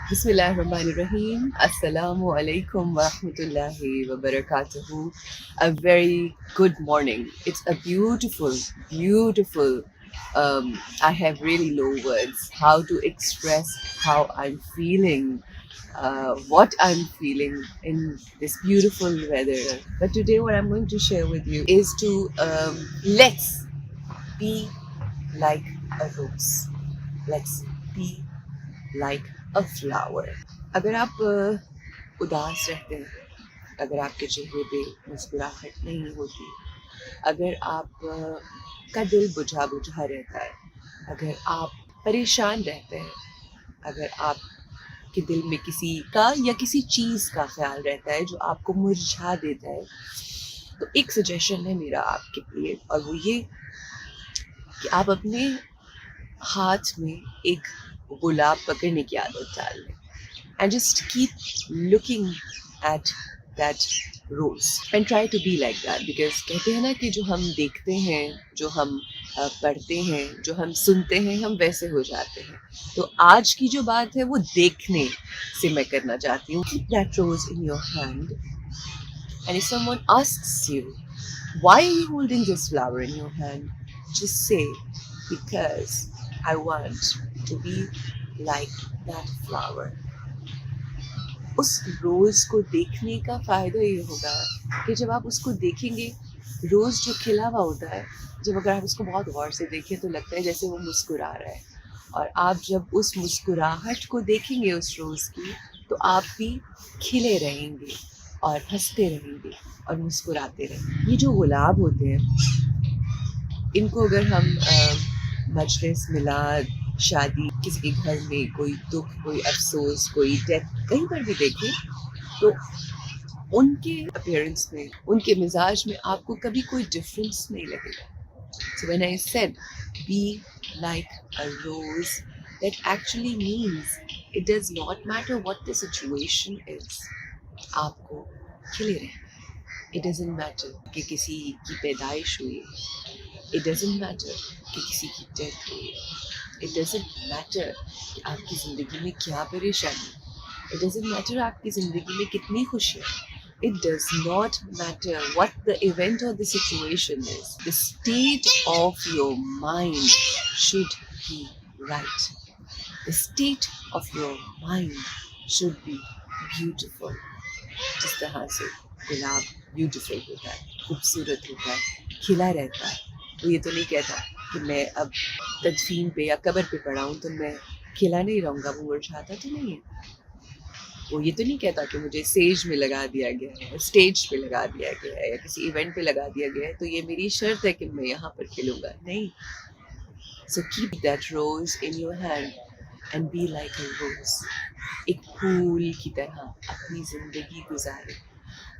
Bismillahirrahmanirrahim. Assalamu alaikum wa rahmatullahi wa barakatuhu. A very good morning. It's a beautiful, beautiful. I have really low words how to express how I'm feeling, what I'm feeling in this beautiful weather. But today, what I'm going to share with you is to let's be like a rose. Let's be like a flower. अगर आप उदास रहते हैं, अगर आपके चेहरे पे मुस्कुराहट नहीं होती, अगर आप का दिल बुझा बुझा रहता है, अगर आप परेशान रहते हैं, अगर आपके दिल में किसी का या किसी चीज़ का ख्याल रहता है जो आपको मुरझा देता है, तो एक सजेशन है मेरा आपके लिए, और वो ये कि आप अपने हाथ में एक गुलाब पकड़ने की आदत डाल लें and just keep looking at that rose and try to be like that, because कहते हैं ना कि जो हम देखते हैं, जो हम पढ़ते हैं, जो हम सुनते हैं, हम वैसे हो जाते हैं. तो आज की जो बात है वो देखने से मैं करना चाहती हूँ. Keep that rose in your hand, and if someone asks you why are you holding this flower in your hand, just say, because I want to be like that flower. उस रोज़ को देखने का फ़ायदा ये होगा कि जब आप उसको देखेंगे, रोज़ जो खिला हुआ होता है, जब अगर आप उसको बहुत गौर से देखें तो लगता है जैसे वो मुस्कुरा रहा है, और आप जब उस मुस्कुराहट को देखेंगे उस रोज़ की, तो आप भी खिले रहेंगे और हँसते रहेंगे और मुस्कुराते रहेंगे. ये जो गुलाब होते हैं, इनको अगर हम मजलिस, मिलाद, शादी, किसी के घर में कोई दुख, कोई अफ़सोस, कोई डेथ कहीं पर भी देखें, तो उनके अपीयरेंस में, उनके मिजाज में आपको कभी कोई डिफरेंस नहीं लगेगा. So when I said be like a rose, that actually means it does not matter what the situation is. आपको खिले रहना है. It doesn't matter कि किसी की पैदाइश हुई है. It doesn't matter कि किसी की डेथ हुई है. It doesn't matter कि आपकी ज़िंदगी में क्या परेशानी है. It doesn't matter आपकी ज़िंदगी में कितनी खुशियाँ. It does not matter what the event or the situation is. The state of your mind should be right. The state of your mind should be beautiful. जिस तरह से गुलाब ब्यूटीफुल होता है, खूबसूरत होता है, खिला रहता है, वो ये तो नहीं कहता कि मैं अब तदफीन पे या कब्र पे पड़ा हूँ तो मैं खिला नहीं रहूँगा, वो मुरझाता तो नहीं है. वो ये तो नहीं कहता कि मुझे स्टेज में लगा दिया गया है, स्टेज पे लगा दिया गया है या किसी इवेंट पे लगा दिया गया है तो ये मेरी शर्त है कि मैं यहाँ पर खिलूँगा. नहीं. So keep that rose in your hand and be like a rose. एक फूल की तरह अपनी ज़िंदगी गुजारे.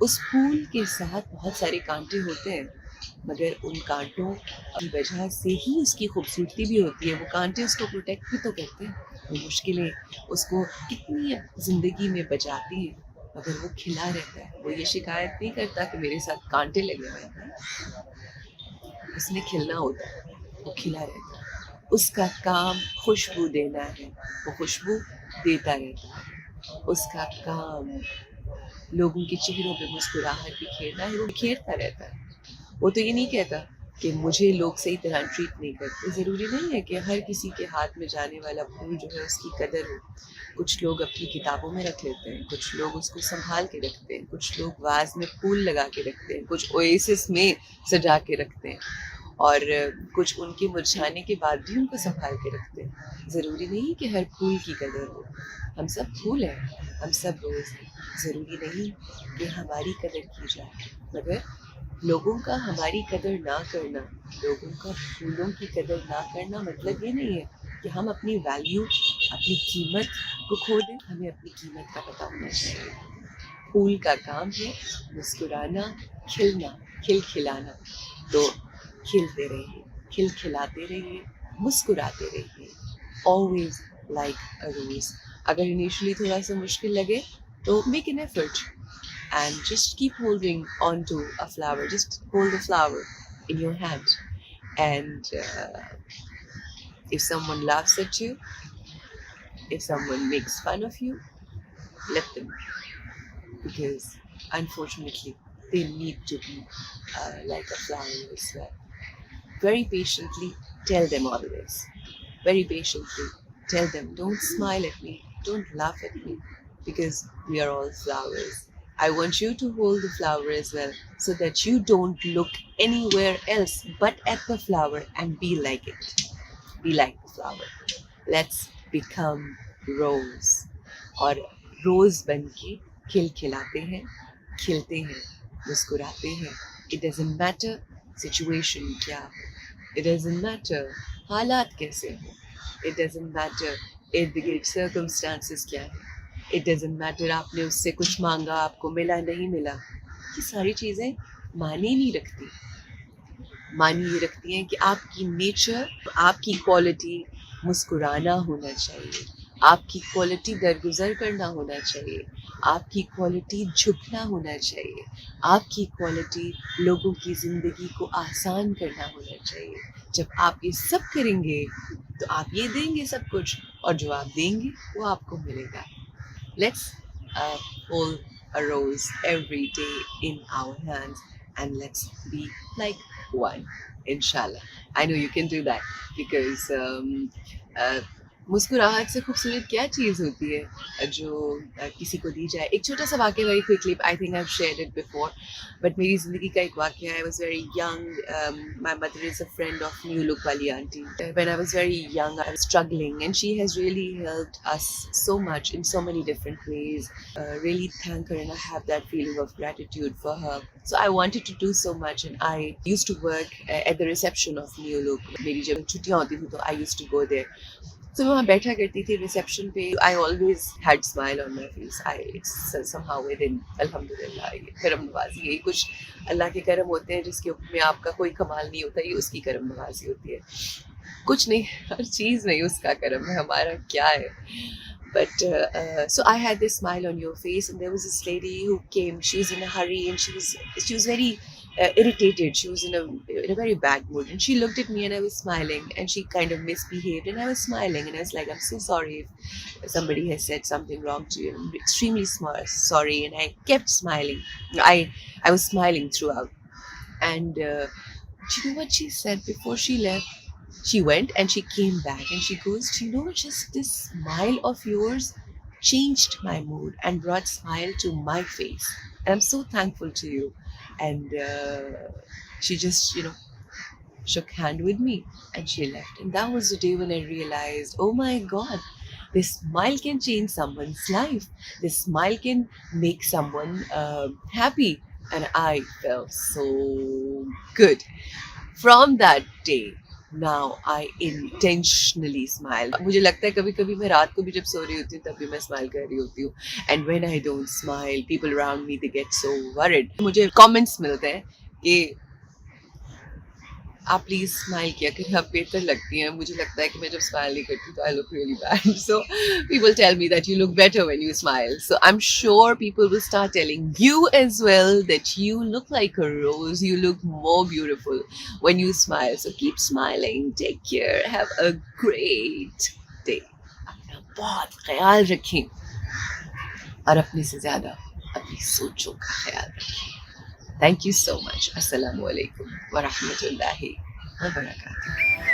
उस फूल के साथ बहुत सारे कांटे होते हैं, मगर उन कांटों की वजह से ही उसकी खूबसूरती भी होती है. वो कांटे उसको प्रोटेक्ट भी तो करते हैं. वो मुश्किलें उसको कितनी ज़िंदगी में बचाती हैं, मगर वो खिला रहता है. वो ये शिकायत नहीं करता कि मेरे साथ कांटे लगे हुए हैं. उसने खिलना होता है, वो खिला रहता है. उसका काम खुशबू देना है, वो खुशबू देता रहता है. उसका काम लोगों के चेहरों पे मुस्कुराहट बिखेरना है, वो बिखेरता रहता है. वो तो ये नहीं कहता कि मुझे लोग सही तरह ट्रीट नहीं करते. ज़रूरी नहीं है कि हर किसी के हाथ में जाने वाला फूल जो है उसकी कदर हो. कुछ लोग अपनी किताबों में रख लेते हैं, कुछ लोग उसको संभाल के रखते हैं, कुछ लोग वाज में फूल लगा के रखते हैं, कुछ ओएसिस में सजा के रखते हैं, और कुछ उनके मुरझाने के बाद भी उनको संभाल के रखते हैं. ज़रूरी नहीं कि हर फूल की कदर हो. हम सब फूल हैं, हम सब रोज़ हैं. ज़रूरी नहीं कि हमारी कदर की जाए, मगर लोगों का हमारी कदर ना करना, लोगों का फूलों की कदर ना करना मतलब ये नहीं है कि हम अपनी वैल्यू, अपनी कीमत को खो दें. हमें अपनी कीमत का पता होना चाहिए. फूल का काम है मुस्कुराना, खिलना, खिलखिलाना. तो खिलते रहिए, खिलखिलाते रहिए, मुस्कुराते रहिए. ऑलवेज लाइक अ रोज. अगर इनिशियली थोड़ा सा मुश्किल लगे तो make an effort and just keep holding on to a flower. Just hold the flower in your hand, and if someone laughs at you, If someone makes fun of you, let them, because unfortunately they need to be like a flower as well. Very patiently tell them all this. Very patiently tell them, don't smile at me, don't laugh at me, because we are all flowers. I want you to hold the flower as well, so that you don't look anywhere else but at the flower and be like it. Be like the flower. Let's become rose. और रोज बन के खिलखिलाते हैं, खिलते हैं, मुस्कुराते हैं. It doesn't matter situation क्या हो. It doesn't matter हालात कैसे हो. It doesn't matter इर्द गिर्द circumstances क्या है. It doesn't matter आपने उससे कुछ मांगा, आपको मिला नहीं मिला. ये सारी चीज़ें मायने नहीं रखती. मानी ये रखती हैं कि आपकी नेचर, आपकी क्वालिटी मुस्कुराना होना चाहिए, आपकी क्वालिटी दरगुजर करना होना चाहिए, आपकी क्वालिटी झुकना होना चाहिए, आपकी क्वालिटी लोगों की ज़िंदगी को आसान करना होना चाहिए. जब आप ये सब करेंगे तो आप ये देंगे सब कुछ, और जो आप देंगे वो आपको मिलेगा. Let's hold a rose every day in our hands, and let's be like one, inshallah. I know you can do that, because uh, मुस्कुराहट से खूबसूरत क्या चीज़ होती है जो किसी को दी जाए. एक छोटा सा वाक्य, very quickly, I think I have shared it before, but मेरी ज़िंदगी का एक वाक्य है. I was very young. My mother is a friend of new look वाली आंटी. When I was very young I was struggling, and she has really helped us so much in so many different ways. Really thank her, and I have that feeling of gratitude for her. So I wanted to do so much, and I used to work at the reception of New Look. मेरी जब छुट्टियाँ होती थी तो I used to go there. So मैं वहाँ बैठा करती थी रिसेप्शन पे. I always had smile on my face. It's somehow within, अल्हम्दुलिल्लाह, ये करम नवाजी, यही कुछ अल्लाह के करम होते हैं जिसके में आपका कोई कमाल नहीं होता, ये उसकी करम नवाजी होती है. कुछ नहीं, हर चीज़ में उसका करम है, हमारा क्या है. But so I had this smile on your face, and there was this lady who came. She was in a hurry, and she was very irritated. She was in a very bad mood, and she looked at me, and I was smiling, and she kind of misbehaved, and I was smiling, and I was like, I'm so sorry if somebody has said something wrong to you. I'm extremely sorry, and I kept smiling. I was smiling throughout, and do you know what she said before she left? She went and she came back, and she goes, do you know, just this smile of yours changed my mood and brought smile to my face. And I'm so thankful to you. And she just, shook hand with me, and she left. And that was the day when I realized, oh my God, this smile can change someone's life. This smile can make someone happy. And I felt so good. From that day, now I intentionally smile. मुझे लगता है कभी कभी मैं रात को भी जब सो रही होती हूँ तब भी मैं स्माइल कर रही होती हूँ. And when I don't smile, people around me, they get so worried. मुझे comments मिलते हैं कि आप प्लीज़ स्माइल किया करें, आप बेहतर लगती हैं. मुझे लगता है कि मैं जब स्माइल नहीं करती तो I look really bad. So people tell me that you look better when you smile. So I am sure people will start telling you as well that you look like a rose. You look more beautiful when you smile. So keep smiling. Take care. Have a great day. अपना बहुत ख्याल रखें, और अपने से ज़्यादा अपनी सोचों का ख्याल रखें. Thank you so much. Assalamu alaikum wa rahmatullahi wa barakatuh.